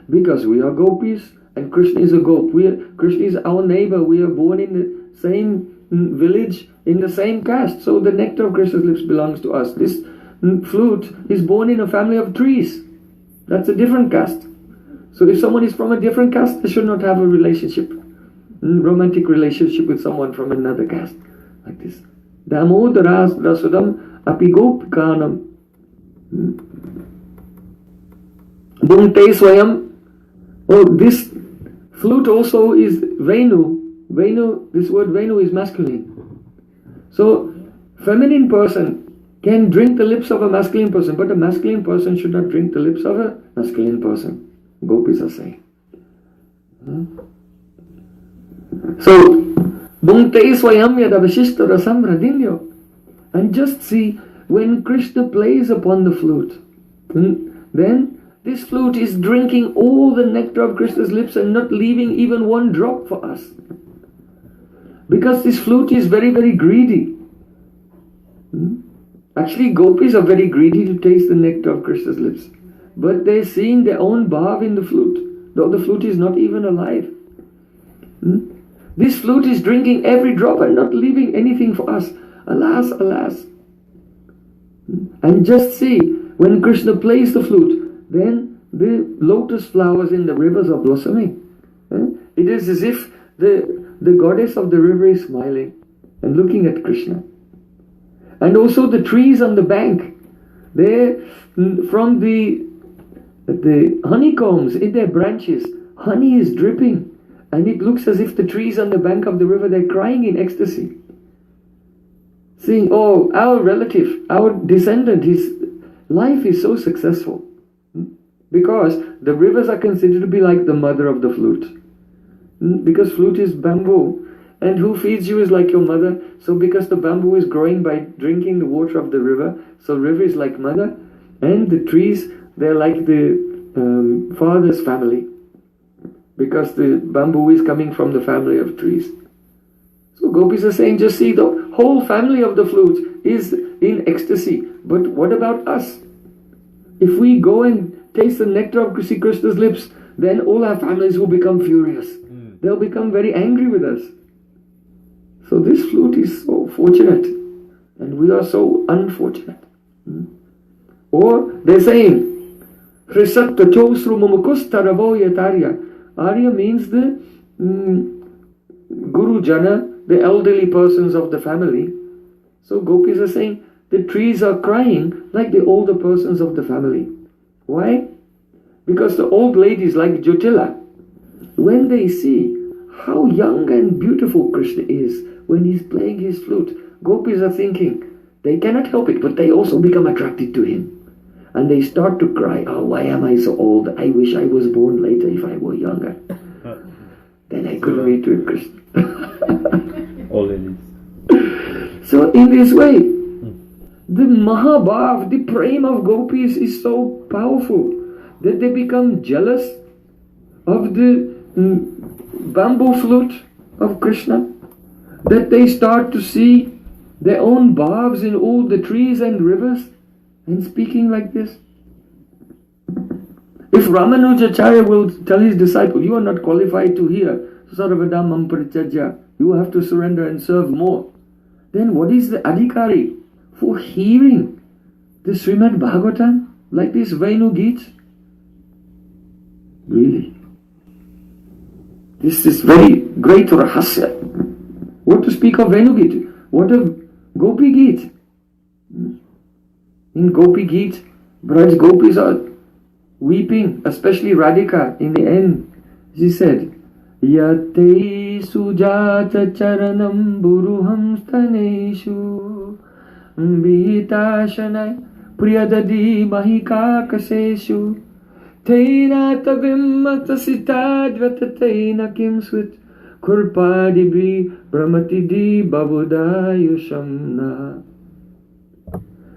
Because we are gopis and Krishna is a gop. Krishna is our neighbor. We are born in the same village, in the same caste. So the nectar of Krishna's lips belongs to us. This flute is born in a family of trees. That's a different caste. So if someone is from a different caste, they should not have a relationship, romantic relationship with someone from another caste. Like this. Damodaras Rasudam Api Gopikanam. Bhunte Swayam. Oh, this flute also is Venu. Venu, this word Venu is masculine. So, feminine person can drink the lips of a masculine person, but a masculine person should not drink the lips of a masculine person. Gopis are saying. So, Bhunte Swayam Yadavashishta Rasam Radinyo. And just see, when Krishna plays upon the flute, then this flute is drinking all the nectar of Krishna's lips and not leaving even one drop for us. Because this flute is very, very greedy. Actually, gopis are very greedy to taste the nectar of Krishna's lips. But they're seeing their own bhav in the flute, though the flute is not even alive. This flute is drinking every drop and not leaving anything for us. Alas, alas. And just see, when Krishna plays the flute, then the lotus flowers in the rivers are blossoming. It is as if the goddess of the river is smiling and looking at Krishna. And also the trees on the bank, they, from the honeycombs in their branches, honey is dripping. And it looks as if the trees on the bank of the river, they're crying in ecstasy. Saying, oh, our relative, our descendant, his life is so successful. Because the rivers are considered to be like the mother of the flute. Because flute is bamboo. And who feeds you is like your mother. So because the bamboo is growing by drinking the water of the river, so river is like mother. And the trees, they're like the father's family. Because the bamboo is coming from the family of trees. So gopis are saying, just see, the whole family of the flute is in ecstasy. But what about us? If we go and taste the nectar of Sri Krishna's lips, then all our families will become furious. They'll become very angry with us. So this flute is so fortunate. And we are so unfortunate. Or they're saying, Hrisat Tachosru Mumukus Taravoya Tarya. Arya means the Guru Jana, the elderly persons of the family. So gopis are saying, the trees are crying like the older persons of the family. Why? Because the old ladies like Jyotila, when they see how young and beautiful Krishna is when he's playing his flute, gopis are thinking, they cannot help it, but they also become attracted to him. And they start to cry, oh, why am I so old? I wish I was born later if I were younger. Then I could meet with Krishna. All ladies. So in this way, the Mahabhav, the prema of gopis is so powerful that they become jealous of the bamboo flute of Krishna, that they start to see their own bhavs in all the trees and rivers and speaking like this. If Ramanujacharya will tell his disciple, you are not qualified to hear Sarvadamam Parichajya, you have to surrender and serve more, then what is the adhikari for hearing the Srimad Bhagavatam like this Venu Geet? Really? This is very great rahasya. What to speak of Venu Geet? What of Gopi Geet? In Gopi Geet, Braj Gopis are weeping, especially Radhika in the end. She said, Yate sujata charanam buruham staneshu Vihitashanai priyadadi mahika kaseshu Teina tavimmata sitadvatataina kimswit Kurpadibhi brahmatidi babudayushamna.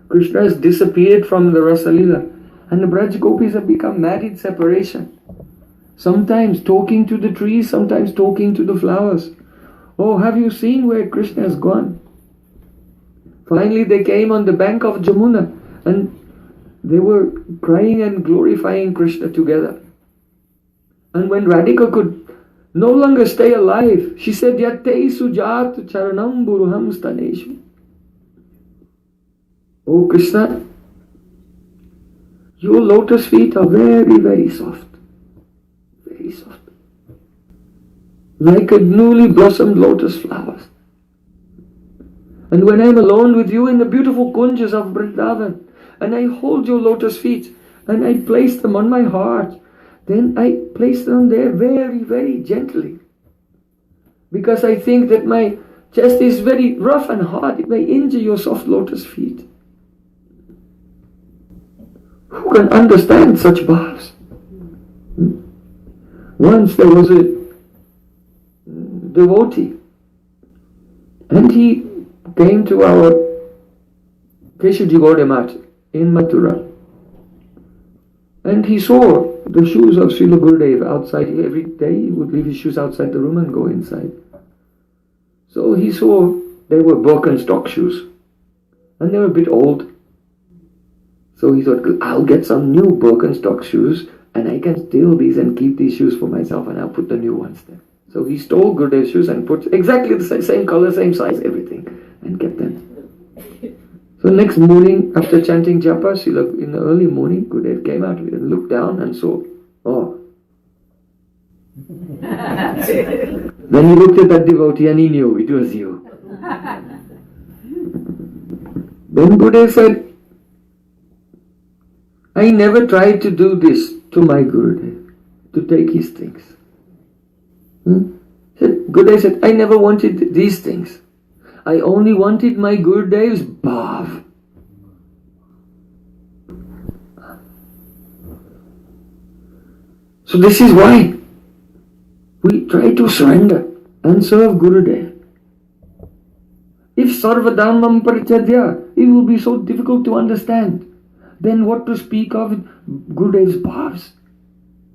Krishna has disappeared from the Rasalila and the Braj Gopis have become mad in separation. Sometimes talking to the trees, sometimes talking to the flowers. Oh, have you seen where Krishna has gone? Finally they came on the bank of Jamuna and they were crying and glorifying Krishna together. And when Radhika could no longer stay alive, she said, Yate sujat charanam buruham staneshu. Oh Krishna, your lotus feet are very, very soft. Very soft. Like a newly blossomed lotus flowers. And when I am alone with you in the beautiful kunjas of Vrindavan, and I hold your lotus feet, and I place them on my heart, then I place them there very, very gently. Because I think that my chest is very rough and hard, it may injure your soft lotus feet. Who can understand such bhavs? Once there was a devotee, and he came to our Keshaji Gaudiya Math in Mathura, and he saw the shoes of Srila Gurudev outside. Every day he would leave his shoes outside the room and go inside. So he saw they were Birkenstock shoes. and they were a bit old. So he thought, I'll get some new Birkenstock shoes, and I can steal these and keep these shoes for myself, and I'll put the new ones there. So he stole Gurudev's shoes and put exactly the same color, same size, everything, and kept them. So next morning, after chanting japa, in the early morning, Gurudev came out and looked down and saw, oh. Then he looked at that devotee and he knew it was you. Then Gurudev said, I never tried to do this to my Gurudev, to take his things. Gurudev said, I never wanted these things. I only wanted my Gurudev's bhav. So this is why we try to surrender and serve Gurudev. If sarvadhammam parichadya, it will be so difficult to understand. Then what to speak of Gurudev's bhavs?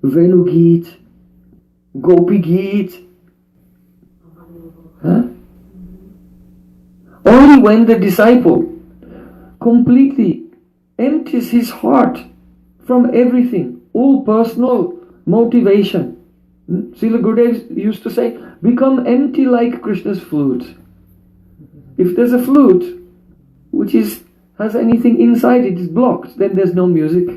Venu Geet, Gopi Geet. Only when the disciple completely empties his heart from everything, all personal motivation. Srila Gurudev used to say, become empty like Krishna's flute. If there's a flute which has anything inside it is blocked, then there's no music.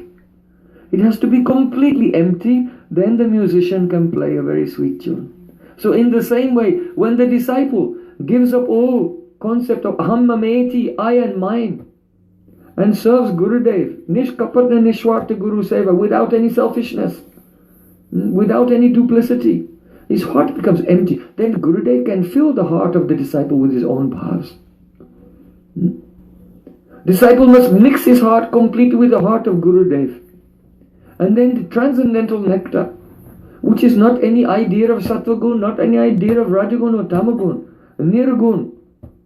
It has to be completely empty, then the musician can play a very sweet tune. So in the same way, when the disciple gives up all concept of aham mameti, I and mine, and serves Gurudev, nishkapatna nishwarta Guru Seva, without any selfishness, without any duplicity, his heart becomes empty. Then Gurudev can fill the heart of the disciple with his own bhavs. Disciple must mix his heart completely with the heart of Gurudev. And then the transcendental nectar, which is not any idea of sattva-gun, not any idea of rajagun or tamagun, nirgun,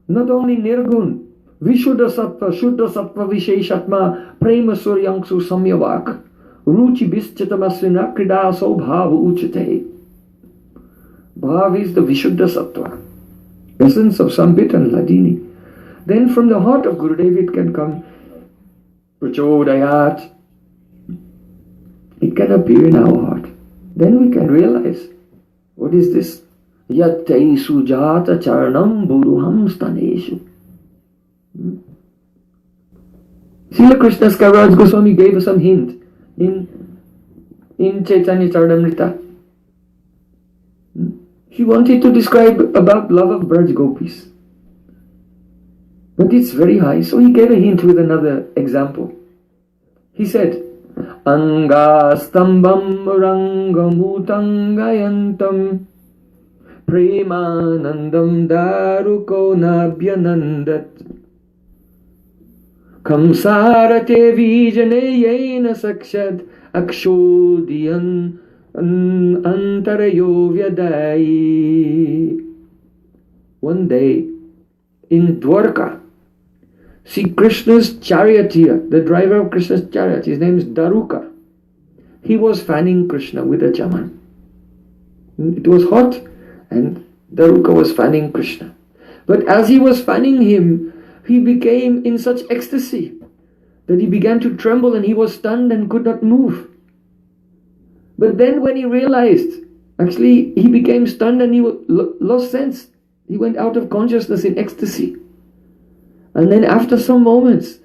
not only nirgun, vishuddha sattva, shuddha sattva visheshatma, prema suryangsu samyavak, ruchi bischatamasvina krida sobhava uchate. Bhav is the vishuddha sattva, essence of sambit and ladini. Then from the heart of Gurudev it can come prachodayat. It can appear in our heart. Then we can realize, what is this? Yatte sujata charanam buruham staneshu. Srila Krishna's Kaviraj Goswami gave us some hint in Chaitanya Charitamrita. He wanted to describe about love of Braj Gopis. But it's very high, so he gave a hint with another example. He said, Angastambam rangamutangayantam premanandam daruko nabhyanandat kamsarate vijane yena sakshad akshodiyan antarayo vyadai. One day in Dwarka, see Krishna's charioteer, the driver of Krishna's chariot, his name is Daruka. He was fanning Krishna with a chaman. It was hot and Daruka was fanning Krishna. But as he was fanning him, he became in such ecstasy that he began to tremble and he was stunned and could not move. But then when he realized, actually he became stunned and he lost sense. He went out of consciousness in ecstasy. And then after some moments,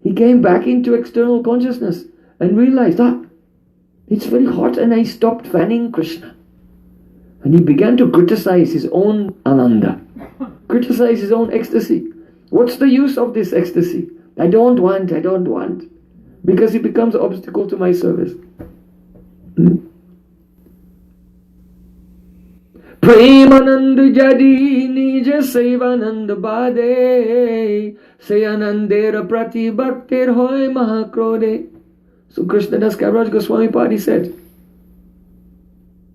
he came back into external consciousness and realized, it's very hot, and I stopped fanning Krishna. And he began to criticize his own ananda, criticize his own ecstasy. What's the use of this ecstasy? I don't want, because it becomes an obstacle to my service. Premanand jadi nija sevanand bade seyanandera prati bhaktir hoy mahakrode. So Krishnadas Kaviraj Goswami Padi said,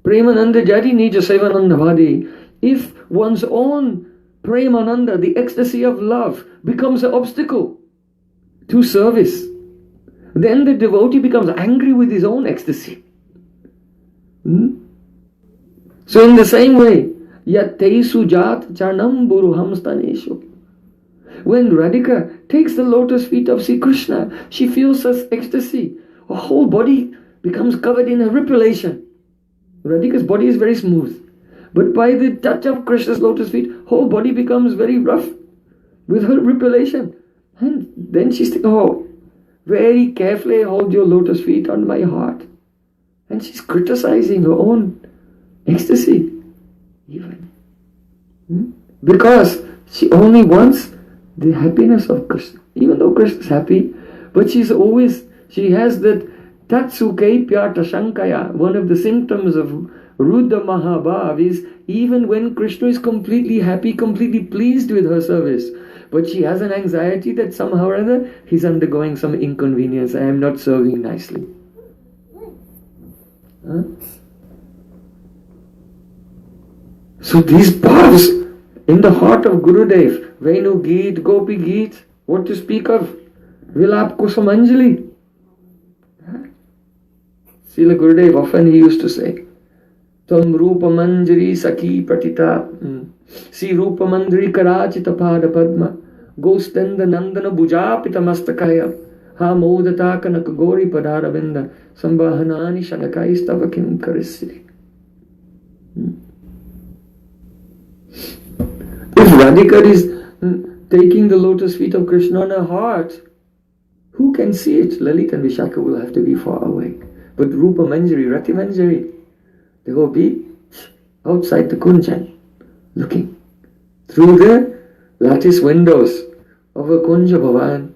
Premananda jadi nija sevanand bade. If one's own premananda, the ecstasy of love, becomes an obstacle to service, then the devotee becomes angry with his own ecstasy. So in the same way, yatte sujat charnam buruham staneshu. When Radhika takes the lotus feet of Sri Krishna, she feels such ecstasy. Her whole body becomes covered in a ripplation. Radhika's body is very smooth. But by the touch of Krishna's lotus feet, whole body becomes very rough with her ripplation. And then she says, oh, very carefully hold your lotus feet on my heart. And she's criticizing her own ecstasy. Even. Because she only wants the happiness of Krishna. Even though Krishna is happy, but she has that Tatsuke Pyata Shankaya. One of the symptoms of Rudra Mahabhav is even when Krishna is completely happy, completely pleased with her service, but she has an anxiety that somehow or other he's undergoing some inconvenience. I am not serving nicely. Huh? So these bhavs in the heart of Gurudev, Venu Geet, Gopi Geet, what to speak of Vilap Kusumanjali. Srila Gurudev often he used to say, Tam Rupa Manjari Saki Pratita Si Rupa Mandri Karachita Pada Padma Gostenda Nandana Bujapita Mastakaya Ha Modata Kanaka Gori Padaravinda Sambahanani Shanakai Stavakim Karisiri. If Radhika is taking the lotus feet of Krishna on her heart, who can see it? Lalit and Vishaka will have to be far away. But Rupa Manjari, Rati Manjari, they will be outside the Kunjan, looking through the lattice windows of a Kunja Bhavan.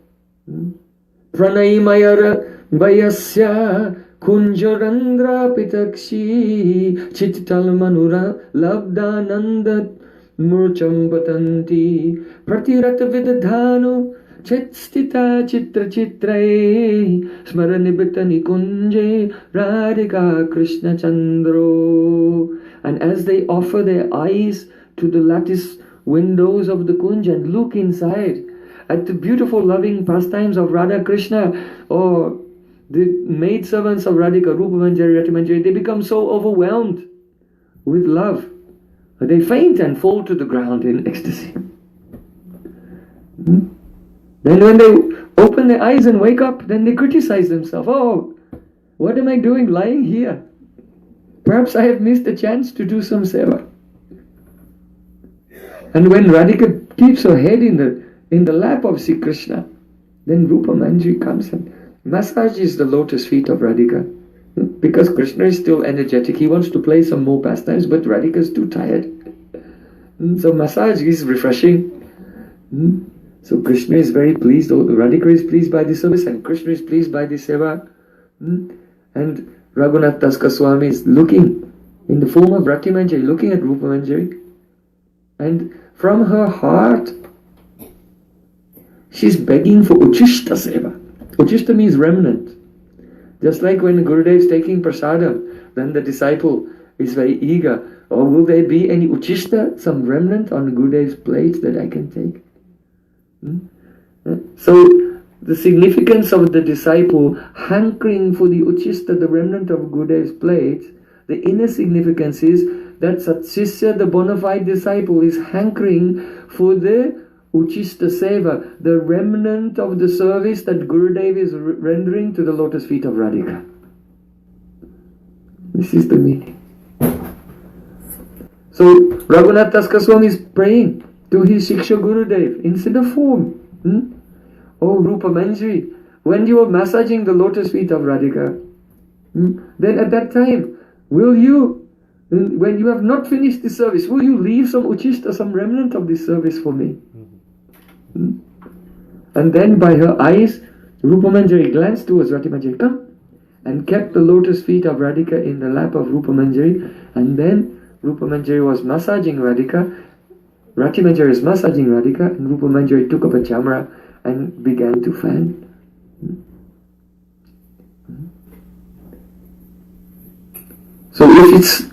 Pranaymayara Bayasya Kunjarandra Pitakshi Chittal Manura Labdanandat Murcham Patanti Pratirata Vidadhanu Chitstita Chitra Chitrae Smaranibita Nikunje Radhika Krishna Chandro. And as they offer their eyes to the lattice windows of the Kunj and look inside at the beautiful loving pastimes of Radha Krishna, or the maidservants of Radhika, Rupa Manjari, Rati Manjari, they become so overwhelmed with love that they faint and fall to the ground in ecstasy. Then when they open their eyes and wake up, then they criticize themselves. Oh, what am I doing lying here? Perhaps I have missed a chance to do some seva. And when Radhika keeps her head in the lap of Sri Krishna, then Rupa Manjari comes and massages the lotus feet of Radhika. Because Krishna is still energetic, he wants to play some more pastimes, but Radhika is too tired. So massage is refreshing. So Krishna is very pleased, Radhika is pleased by the service, and Krishna is pleased by the seva. And Raghunath Das Goswami is looking in the form of Rati Manjari, looking at Rupa Manjari. And from her heart, she's begging for Uchishta seva. Uchishta means remnant. Just like when Gurudev is taking prasadam, then the disciple is very eager. Oh, will there be any Uchishta, some remnant on Gurudev's plate that I can take? So the significance of the disciple hankering for the Uchishta, the remnant of Gurudev's plate, the inner significance is that Satsishya, the bona fide disciple, is hankering for the Uchishta Seva, the remnant of the service that Gurudev is rendering to the lotus feet of Radhika. This is the meaning. So Raghunath Das Goswami is praying to his Shiksha Gurudev instead of form. Oh Rupa Manjari, when you are massaging the lotus feet of Radhika, then at that time, will you, when you have not finished the service, will you leave some Uchishta, some remnant of this service for me? And then by her eyes, Rupa Manjari glanced towards Rati Manjari, come, and kept the lotus feet of Radhika in the lap of Rupa Manjari. And then Rupa Manjari was massaging Radhika, Rati Manjari was massaging Radhika, and Rupa Manjari took up a chamara and began to fan. So if it's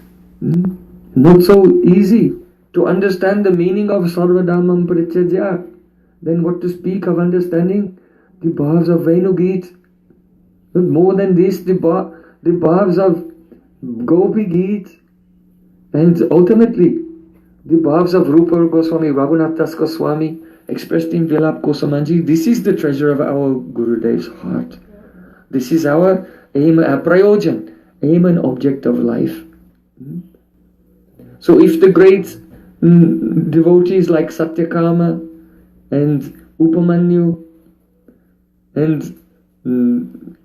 not so easy to understand the meaning of Sarvadhamam Parityajya, then what to speak of understanding the bhavs of Venugeet? But more than this, the bhavs of Gopi Geet, and ultimately the bhavs of Rupa Goswami, Raghunath Das Goswami, expressed in Vilap Kosamanji. This is the treasure of our Gurudev's heart. This is our aim, prayojan, aim and object of life. So if the great devotees like Satyakama and Upamanyu and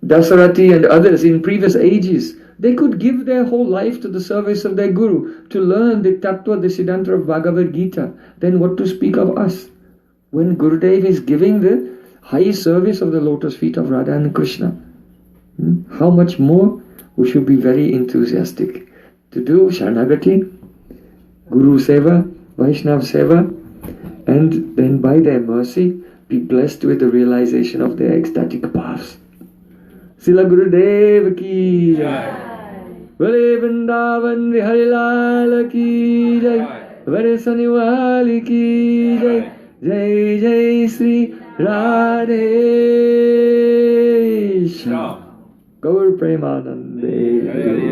Dasarati and others in previous ages, they could give their whole life to the service of their Guru, to learn the Tattva, the Siddhanta of Bhagavad Gita, then what to speak of us? When Gurudev is giving the high service of the lotus feet of Radha and Krishna, how much more we should be very enthusiastic to do Sharanagati, Guru Seva, Vaishnav Seva, and then by their mercy be blessed with the realization of their ecstatic paths. Sila Gurudev ki jai, Vare Vrindavan Vihari Lal ki jai, Vare Saniwali ki jai, Jai Jai Sri Radhe Shyam. Gaur Premanande.